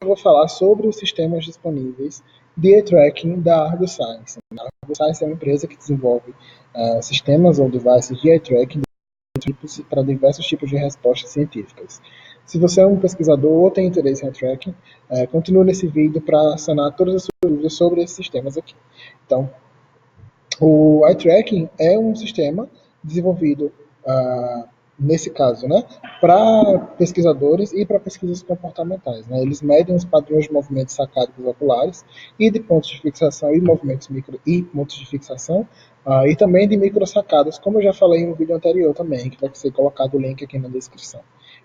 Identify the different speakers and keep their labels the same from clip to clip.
Speaker 1: eu vou falar sobre os sistemas disponíveis de eye tracking da Argo Science. A Argo Science é uma empresa que desenvolve sistemas ou devices de eye tracking para diversos tipos de respostas científicas. Se você é um pesquisador ou tem interesse em eye tracking, continue nesse vídeo para sanar todas as suas dúvidas sobre esses sistemas aqui. Então, o eye tracking é um sistema desenvolvido, nesse caso, né, para pesquisadores e para pesquisas comportamentais. Né? Eles medem os padrões de movimentos sacádicos oculares e de pontos de fixação e movimentos micro e pontos de fixação, e também de microsacadas, como eu já falei em um vídeo anterior também, que vai ser colocado o link aqui na descrição.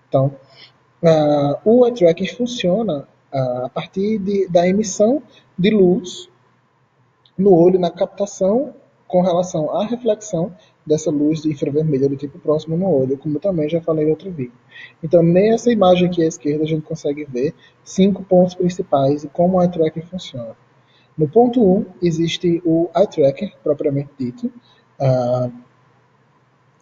Speaker 1: Então, o eye tracking funciona a partir da emissão de luz no olho, na captação com relação à reflexão dessa luz de infravermelha do tipo próximo no olho, como eu também já falei em outro vídeo. Então, nessa imagem aqui à esquerda, a gente consegue ver 5 pontos principais e como o eye tracker funciona. No ponto 1, existe o eye tracker, propriamente dito.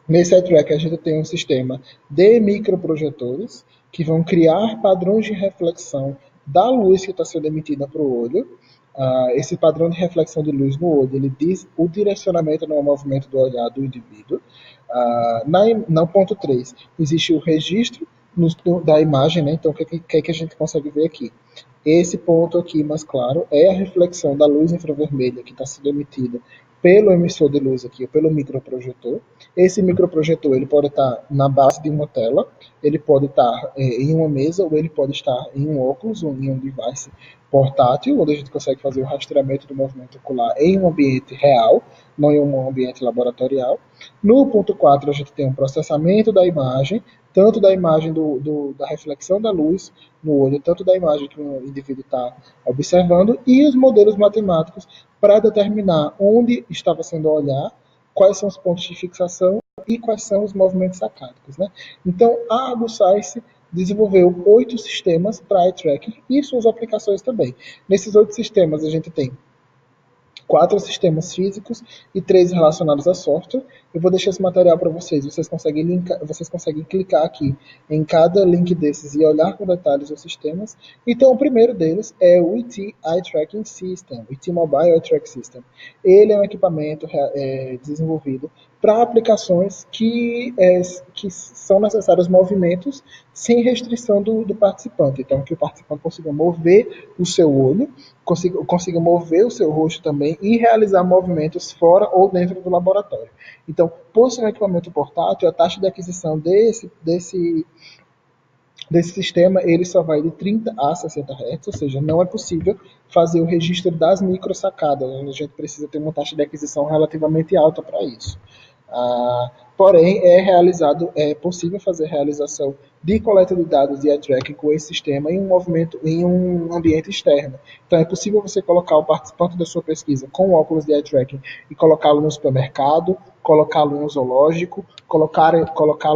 Speaker 1: Nesse eye tracker, a gente tem um sistema de microprojetores que vão criar padrões de reflexão da luz que está sendo emitida para o olho. Esse padrão de reflexão de luz no olho, ele diz o direcionamento no movimento do olhar do indivíduo. No ponto 3, existe o registro da imagem, né? Então, o que a gente consegue ver aqui? Esse ponto aqui mais claro é a reflexão da luz infravermelha que está sendo emitida pelo emissor de luz aqui, pelo microprojetor. Esse microprojetor ele pode estar na base de uma tela, ele pode estar em uma mesa, ou ele pode estar em um óculos, ou em um device portátil, onde a gente consegue fazer o rastreamento do movimento ocular em um ambiente real, não em um ambiente laboratorial. No ponto 4, a gente tem um processamento da imagem, tanto da imagem da reflexão da luz no olho, tanto da imagem que o indivíduo está observando, e os modelos matemáticos para determinar onde estava sendo o olhar, quais são os pontos de fixação e quais são os movimentos sacádicos. Né? Então, a Argo Science desenvolveu 8 sistemas para eye tracking e suas aplicações também. Nesses 8 sistemas, a gente tem 4 sistemas físicos e 3 relacionados a software. Eu vou deixar esse material para vocês. Vocês conseguem clicar aqui em cada link desses e olhar com detalhes os sistemas. Então, o primeiro deles é o IT Eye Tracking System, o IT Mobile Eye Track System. Ele é um equipamento desenvolvido para aplicações que são necessários movimentos sem restrição do participante. Então, que o participante consiga mover o seu olho, consiga mover o seu rosto também e realizar movimentos fora ou dentro do laboratório. Então, por ser um equipamento portátil, a taxa de aquisição desse sistema ele só vai de 30 a 60 Hz, ou seja, não é possível fazer o registro das microsacadas. A gente precisa ter uma taxa de aquisição relativamente alta para isso. Porém, é possível fazer realização de coleta de dados de eye tracking com esse sistema em um ambiente externo. Então, é possível você colocar o participante da sua pesquisa com óculos de eye tracking e colocá-lo no supermercado, colocá-lo em um zoológico, colocá-lo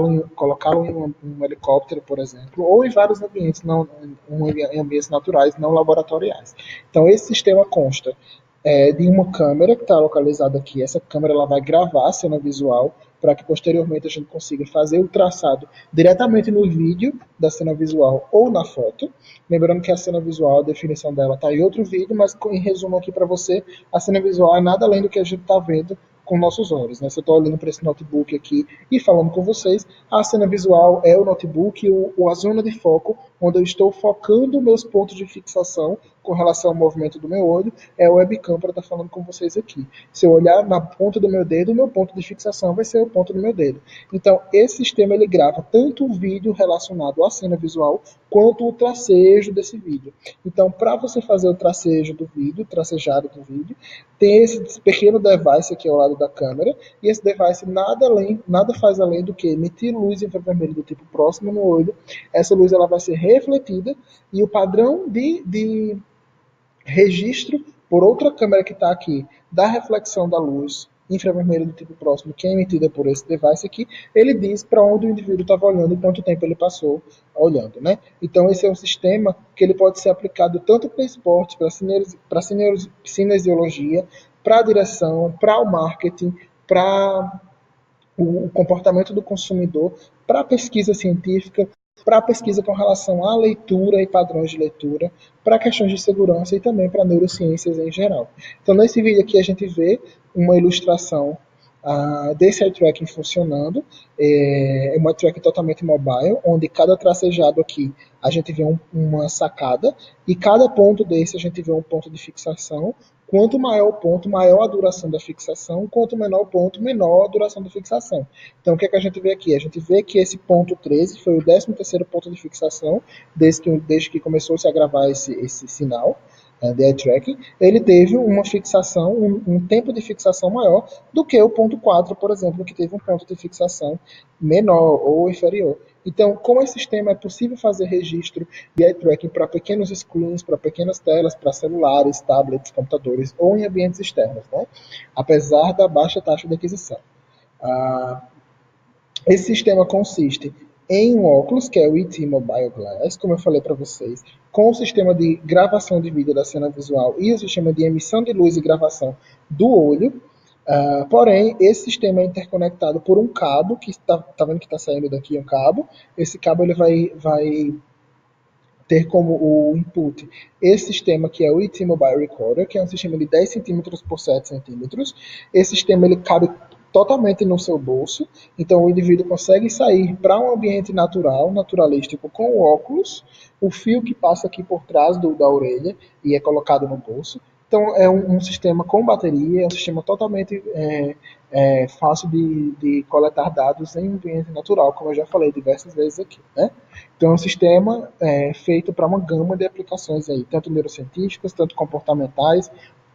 Speaker 1: em um helicóptero, por exemplo, ou em vários ambientes, em ambientes naturais, não laboratoriais. Então, esse sistema consta de uma câmera que está localizada aqui. Essa câmera ela vai gravar a cena visual para que posteriormente a gente consiga fazer o traçado diretamente no vídeo da cena visual ou na foto. Lembrando que a cena visual, a definição dela está em outro vídeo, mas em resumo aqui para você, a cena visual é nada além do que a gente está vendo com nossos olhos. Né? Se eu estou olhando para esse notebook aqui e falando com vocês, a cena visual é o notebook ou a zona de foco onde eu estou focando meus pontos de fixação com relação ao movimento do meu olho, é o webcam para estar falando com vocês aqui. Se eu olhar na ponta do meu dedo, o meu ponto de fixação vai ser o ponto do meu dedo. Então, esse sistema ele grava tanto o vídeo relacionado à cena visual, quanto o tracejo desse vídeo. Então, para você fazer o tracejo do vídeo, o tracejado do vídeo, tem esse pequeno device aqui ao lado da câmera, e esse device nada faz além do que emitir luz infravermelha do tipo próximo no olho. Essa luz ela vai ser refletida, e o padrão de registro por outra câmera que está aqui da reflexão da luz infravermelha do tipo próximo, que é emitida por esse device aqui, ele diz para onde o indivíduo estava olhando e quanto tempo ele passou olhando. Né? Então, esse é um sistema que ele pode ser aplicado tanto para esporte, para cinesiologia, para a direção, para o marketing, para o comportamento do consumidor, para a pesquisa científica, para pesquisa com relação à leitura e padrões de leitura, para questões de segurança e também para neurociências em geral. Então, nesse vídeo aqui, a gente vê uma ilustração desse eye tracking funcionando. É uma tracking totalmente mobile, onde cada tracejado aqui a gente vê uma sacada, e cada ponto desse a gente vê um ponto de fixação. Quanto maior o ponto, maior a duração da fixação. Quanto menor o ponto, menor a duração da fixação. Então, o que é que a gente vê aqui? A gente vê que esse ponto 13 foi o 13º ponto de fixação desde que começou-se a gravar esse sinal de eye tracking. Ele teve uma fixação, um tempo de fixação maior do que o ponto 4, por exemplo, que teve um ponto de fixação menor ou inferior. Então, com esse sistema é possível fazer registro de eye tracking para pequenos screens, para pequenas telas, para celulares, tablets, computadores ou em ambientes externos, né? Apesar da baixa taxa de aquisição. Esse sistema consiste em um óculos, que é o ET Mobile Glass, como eu falei para vocês, com o sistema de gravação de vídeo da cena visual e o sistema de emissão de luz e gravação do olho. Porém, esse sistema é interconectado por um cabo, que tá vendo que está saindo daqui um cabo. Esse cabo ele vai ter como o input esse sistema que é o ET Mobile Recorder, que é um sistema de 10 centímetros por 7 centímetros. Esse sistema ele cabe totalmente no seu bolso, então o indivíduo consegue sair para um ambiente natural, naturalístico, com o óculos, o fio que passa aqui por trás da orelha e é colocado no bolso. Então é um sistema com bateria, é um sistema totalmente fácil de coletar dados em ambiente natural, como eu já falei diversas vezes aqui, né? Então é um sistema feito para uma gama de aplicações aí, tanto neurocientíficas, tanto comportamentais,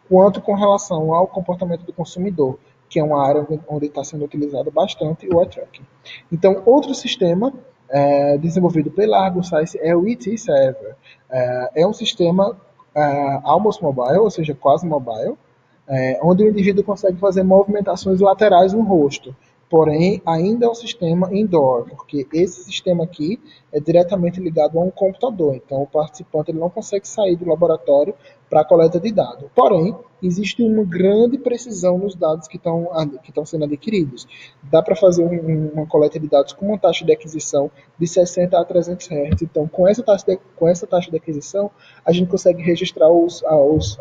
Speaker 1: quanto com relação ao comportamento do consumidor, que é uma área onde está sendo utilizado bastante o eye tracking. Então, outro sistema desenvolvido pela Argo Science é o ET Server. É um sistema almost mobile, ou seja, quase mobile, onde o indivíduo consegue fazer movimentações laterais no rosto. Porém, ainda é um sistema indoor, porque esse sistema aqui é diretamente ligado a um computador. Então, o participante ele não consegue sair do laboratório para a coleta de dados. Porém, existe uma grande precisão nos dados que estão sendo adquiridos. Dá para fazer uma coleta de dados com uma taxa de aquisição de 60 a 300 Hz. Então, com essa taxa de aquisição, a gente consegue registrar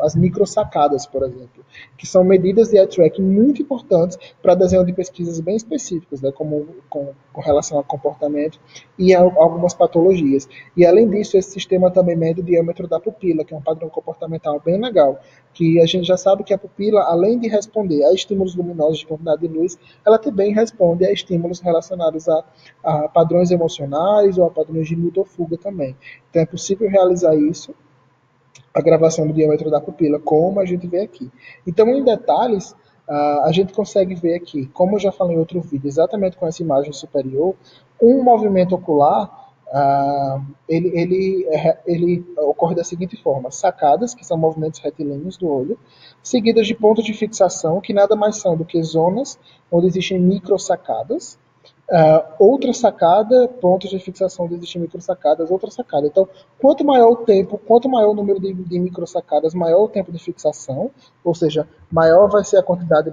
Speaker 1: as microsacadas, por exemplo, que são medidas de eye tracking muito importantes para desenho de pesquisas bem específicas, né, como com relação a comportamento e a algumas patologias. E além disso, esse sistema também mede o diâmetro da pupila, que é um padrão comportamental bem legal, que a gente já sabe que a pupila, além de responder a estímulos luminosos de quantidade de luz, ela também responde a estímulos relacionados a padrões emocionais ou a padrões de luta ou fuga também. Então é possível realizar isso, a gravação do diâmetro da pupila, como a gente vê aqui. Então, em detalhes, a gente consegue ver aqui, como eu já falei em outro vídeo, exatamente com essa imagem superior, um movimento ocular, ele ocorre da seguinte forma: sacadas, que são movimentos retilíneos do olho, seguidas de pontos de fixação, que nada mais são do que zonas onde existem microsacadas, outra sacada, pontos de fixação onde existem microsacadas, outra sacada. Então, quanto maior o tempo, quanto maior o número de microsacadas, maior o tempo de fixação, ou seja, maior vai ser a quantidade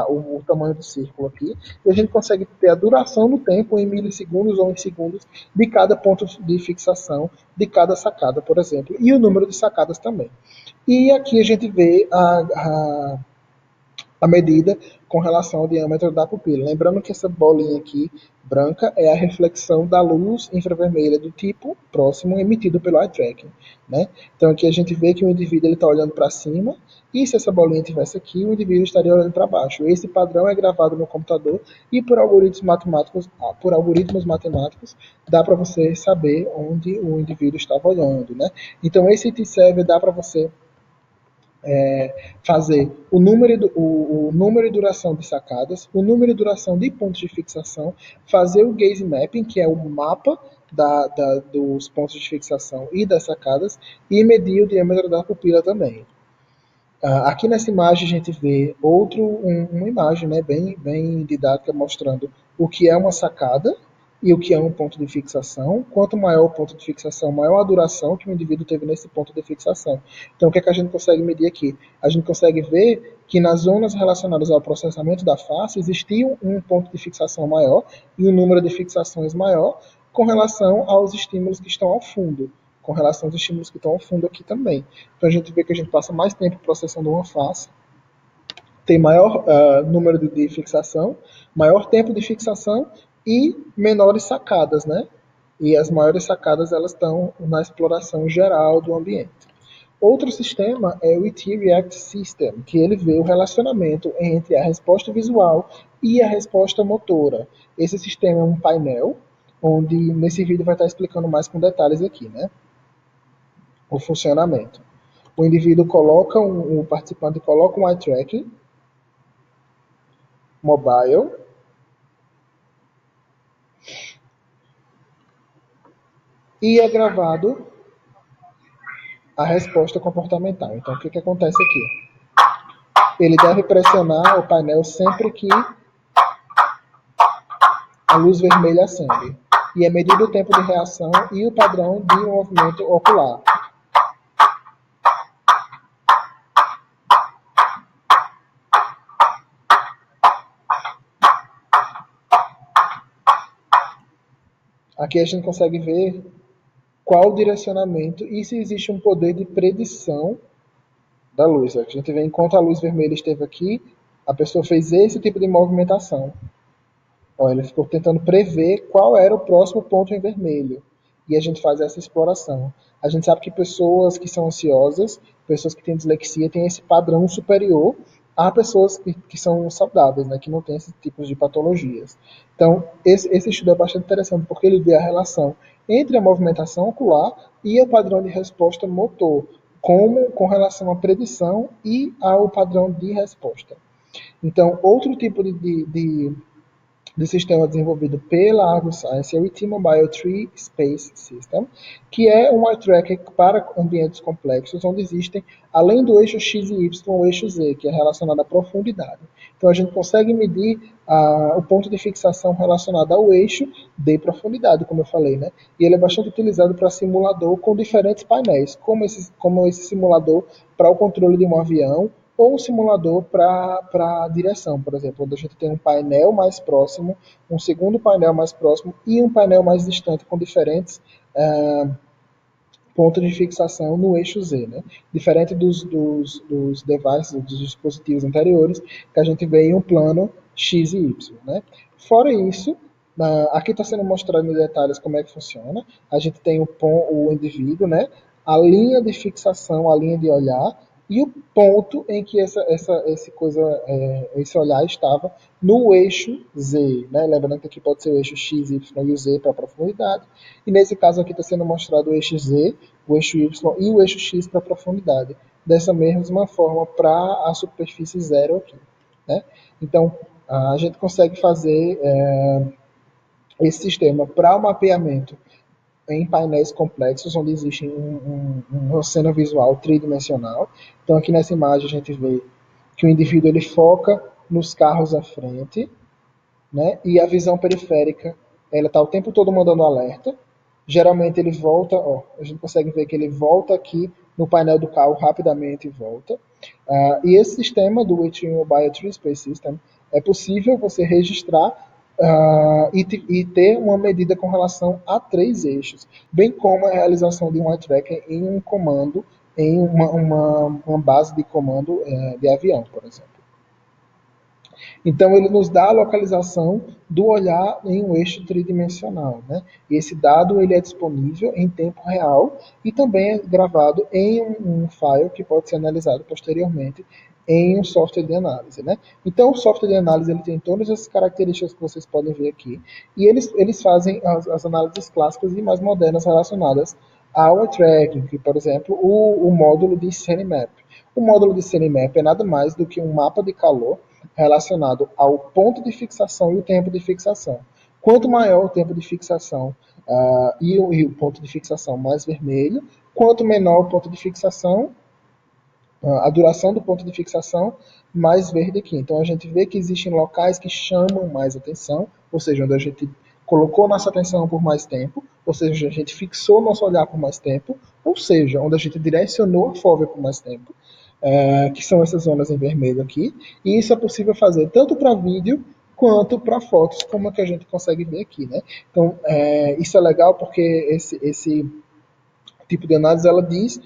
Speaker 1: o tamanho do círculo aqui, e a gente consegue ter a duração do tempo em milissegundos ou em segundos de cada ponto de fixação, de cada sacada, por exemplo, e o número de sacadas também. E aqui a gente vê a medida com relação ao diâmetro da pupila. Lembrando que essa bolinha aqui, branca, é a reflexão da luz infravermelha do tipo próximo emitido pelo eye tracking, né? Então aqui a gente vê que o indivíduo está olhando para cima, e se essa bolinha estivesse aqui, o indivíduo estaria olhando para baixo. Esse padrão é gravado no computador e por algoritmos matemáticos dá para você saber onde o indivíduo estava olhando, né? Então esse T-Server dá para você fazer o número e duração de sacadas, o número e duração de pontos de fixação, fazer o gaze mapping, que é o mapa dos pontos de fixação e das sacadas, e medir o diâmetro da pupila também. Aqui nessa imagem a gente vê uma imagem, né, bem didática, mostrando o que é uma sacada e o que é um ponto de fixação. Quanto maior o ponto de fixação, maior a duração que o indivíduo teve nesse ponto de fixação. Então, o que é que a gente consegue medir aqui? A gente consegue ver que nas zonas relacionadas ao processamento da face existia um ponto de fixação maior e um número de fixações maior, com relação aos estímulos que estão ao fundo, com relação aos estímulos que estão ao fundo aqui também. Então a gente vê que a gente passa mais tempo processando uma face, tem maior número de fixação, maior tempo de fixação e menores sacadas, né? E as maiores sacadas elas estão na exploração geral do ambiente. Outro sistema é o ET React System, que ele vê o relacionamento entre a resposta visual e a resposta motora. Esse sistema é um painel, onde nesse vídeo vai estar explicando mais com detalhes aqui, né? O funcionamento. O indivíduo coloca, o participante coloca um eye tracking mobile e é gravado a resposta comportamental. Então, o que acontece aqui? Ele deve pressionar o painel sempre que a luz vermelha acende. E é medido o tempo de reação e o padrão de movimento ocular. Aqui a gente consegue ver qual o direcionamento e se existe um poder de predição da luz. A gente vê enquanto a luz vermelha esteve aqui, a pessoa fez esse tipo de movimentação. Ó, ele ficou tentando prever qual era o próximo ponto em vermelho. E a gente faz essa exploração. A gente sabe que pessoas que são ansiosas, pessoas que têm dislexia, têm esse padrão superior a pessoas que são saudáveis, né, que não têm esses tipos de patologias. Então, esse estudo é bastante interessante porque ele vê a relação entre a movimentação ocular e o padrão de resposta motor, como com relação à predição e ao padrão de resposta. Então, outro tipo de sistema desenvolvido pela ArgoScience é o T-Mobile Tree Space System, que é um eye tracker para ambientes complexos, onde existem, além do eixo X e Y, o eixo Z, que é relacionado à profundidade. Então a gente consegue medir o ponto de fixação relacionado ao eixo de profundidade, como eu falei, né? E ele é bastante utilizado para simulador com diferentes painéis, como esse simulador para o controle de um avião, ou um simulador para direção, por exemplo, onde a gente tem um painel mais próximo, um segundo painel mais próximo e um painel mais distante com diferentes pontos de fixação no eixo Z, né? Diferente dos devices, dos dispositivos anteriores, que a gente vê em um plano X e Y, né? Fora isso, aqui está sendo mostrado em detalhes como é que funciona. A gente tem o indivíduo, né? A linha de fixação, a linha de olhar, e o ponto em que esse olhar estava no eixo Z, né? Lembrando que aqui pode ser o eixo X, Y e o Z para a profundidade, e nesse caso aqui está sendo mostrado o eixo Z, o eixo Y e o eixo X para a profundidade, dessa mesma forma para a superfície zero aqui, né? Então, a gente consegue fazer esse sistema para o mapeamento em painéis complexos, onde existe uma cena visual tridimensional. Então, aqui nessa imagem, a gente vê que o indivíduo ele foca nos carros à frente, né? E a visão periférica, ela está o tempo todo mandando alerta. Geralmente ele volta, ó, a gente consegue ver que ele volta aqui no painel do carro rapidamente e volta. E esse sistema do Atrium Mobile Tree Space System é possível você registrar e ter uma medida com relação a 3 eixos, bem como a realização de um eye tracker em um comando, em uma base de comando de avião, por exemplo. Então, ele nos dá a localização do olhar em um eixo tridimensional, né? E esse dado ele é disponível em tempo real e também é gravado em um file que pode ser analisado posteriormente em um software de análise, né? Então, o software de análise ele tem todas essas características que vocês podem ver aqui e eles fazem as análises clássicas e mais modernas relacionadas ao eye tracking, que, por exemplo, o módulo de CineMap. O módulo de CineMap é nada mais do que um mapa de calor relacionado ao ponto de fixação e o tempo de fixação. Quanto maior o tempo de fixação e o ponto de fixação mais vermelho, quanto menor o ponto de fixação, a duração do ponto de fixação mais verde aqui. Então a gente vê que existem locais que chamam mais atenção, ou seja, onde a gente colocou nossa atenção por mais tempo, ou seja, a gente fixou nosso olhar por mais tempo, ou seja, onde a gente direcionou a fóvea por mais tempo, que são essas zonas em vermelho aqui, e isso é possível fazer tanto para vídeo quanto para fotos, como é que a gente consegue ver aqui, né? Então, isso é legal porque esse tipo de análise ela diz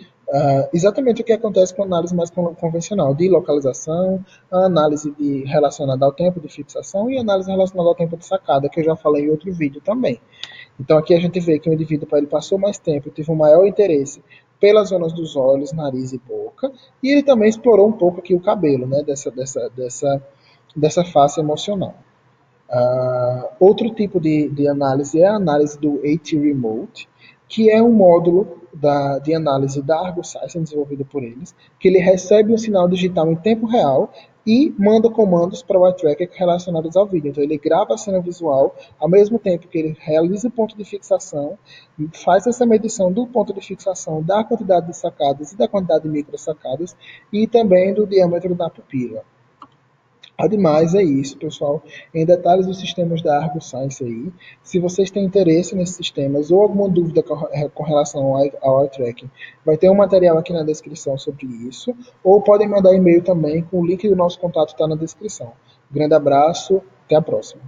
Speaker 1: exatamente o que acontece com a análise mais convencional, de localização, a análise relacionada ao tempo de fixação e a análise relacionada ao tempo de sacada, que eu já falei em outro vídeo também. Então aqui a gente vê que o indivíduo ele passou mais tempo, teve um maior interesse pelas zonas dos olhos, nariz e boca, e ele também explorou um pouco aqui o cabelo, né, dessa face emocional. Outro tipo de análise é a análise do AT Remote, que é um módulo de análise da Argus Science desenvolvido por eles, que ele recebe um sinal digital em tempo real e manda comandos para o eye tracker relacionados ao vídeo. Então ele grava a cena visual ao mesmo tempo que ele realiza o ponto de fixação, faz essa medição do ponto de fixação, da quantidade de sacadas e da quantidade de micro sacadas e também do diâmetro da pupila. Ademais, é isso, pessoal. Em detalhes dos sistemas da Argus Science aí. Se vocês têm interesse nesses sistemas ou alguma dúvida com relação ao eye tracking, vai ter um material aqui na descrição sobre isso. Ou podem mandar e-mail também, com o link do nosso contato está na descrição. Grande abraço, até a próxima.